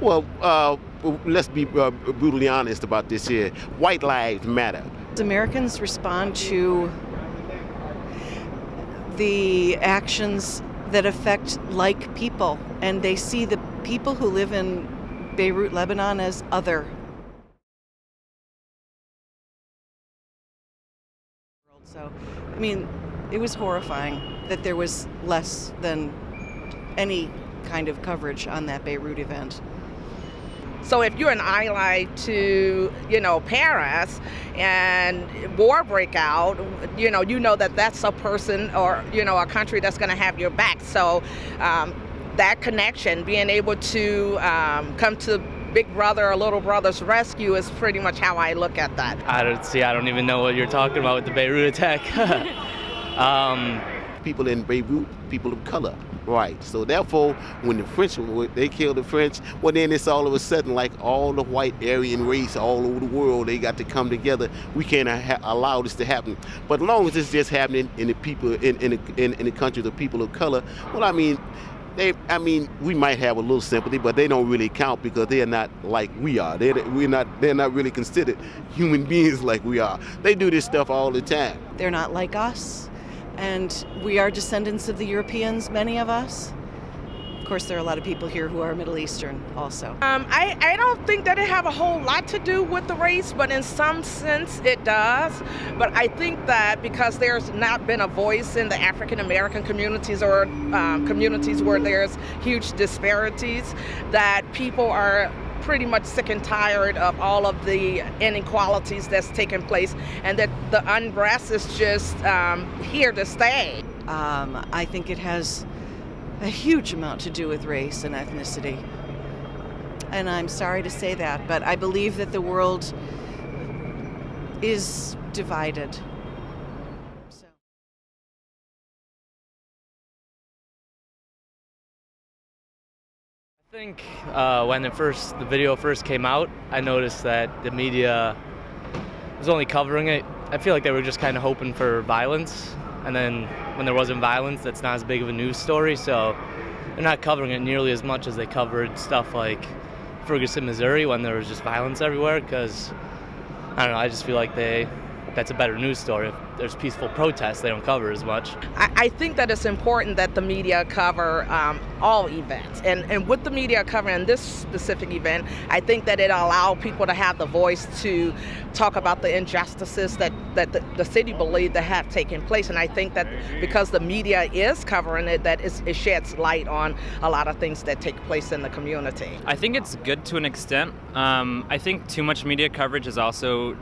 Well, let's be brutally honest about this here. White lives matter. Americans respond to the actions that affect like people, and they see the people who live in Beirut, Lebanon as other. So, I mean, it was horrifying that there was less than any kind of coverage on that Beirut event. So if you're an ally to, Paris and war break out, you know that that's a person or, a country that's going to have your back. So that connection, being able to come to Big Brother or Little Brother's rescue is pretty much how I look at that. I don't even know what you're talking about with the Beirut attack. People in Beirut, people of color. Right. So therefore, when the French, they killed the French, well then it's all of a sudden like all the white Aryan race all over the world, they got to come together. We can't allow this to happen. But as long as it's just happening in the people in the country, the people of color, well, I mean, we might have a little sympathy, but they don't really count because they are not like we are. They're not really considered human beings like we are. They do this stuff all the time. They're not like us. And we are descendants of the Europeans, many of us. Of course, there are a lot of people here who are Middle Eastern also. I don't think that it have a whole lot to do with the race, but in some sense it does. But I think that because there's not been a voice in the African American communities or communities where there's huge disparities, that people are pretty much sick and tired of all of the inequalities that's taking place, and that the unrest is just here to stay. I think it has a huge amount to do with race and ethnicity. And I'm sorry to say that, but I believe that the world is divided. I think when the video first came out, I noticed that the media was only covering it. I feel like they were just kind of hoping for violence, and then when there wasn't violence, that's not as big of a news story, so they're not covering it nearly as much as they covered stuff like Ferguson, Missouri, when there was just violence everywhere, because, I don't know, I just feel like that's a better news story. If there's peaceful protests, they don't cover as much. I think that it's important that the media cover all events. And with the media covering this specific event, I think that it allows people to have the voice to talk about the injustices that the city believed to have taken place. And I think that because the media is covering it, that it sheds light on a lot of things that take place in the community. I think it's good to an extent. I think too much media coverage is also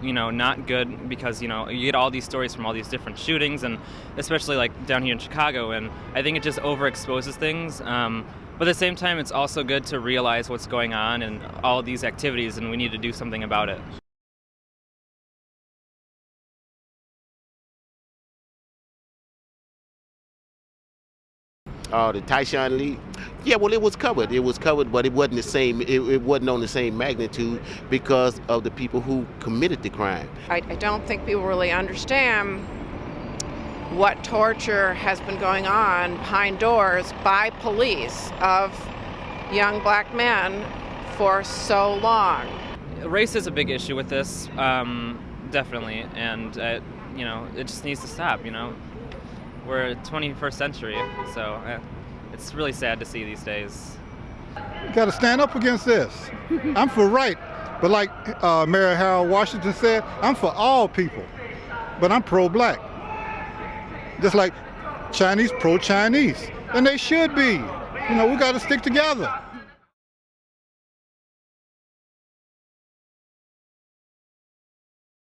not good, because you get all these stories from all these different shootings, and especially like down here in Chicago, and I think it just overexposes things. But at the same time, it's also good to realize what's going on and all these activities, and we need to do something about it. The Tyshawn Lee. Yeah, well, it was covered. It was covered, but it wasn't the same. It wasn't on the same magnitude because of the people who committed the crime. I don't think people really understand what torture has been going on behind doors by police of young black men for so long. Race is a big issue with this, definitely, and it just needs to stop. We're 21st century, so it's really sad to see these days. You got to stand up against this. I'm for right, but like Mayor Harold Washington said, I'm for all people, but I'm pro-black. Just like Chinese pro-Chinese, and they should be. We got to stick together.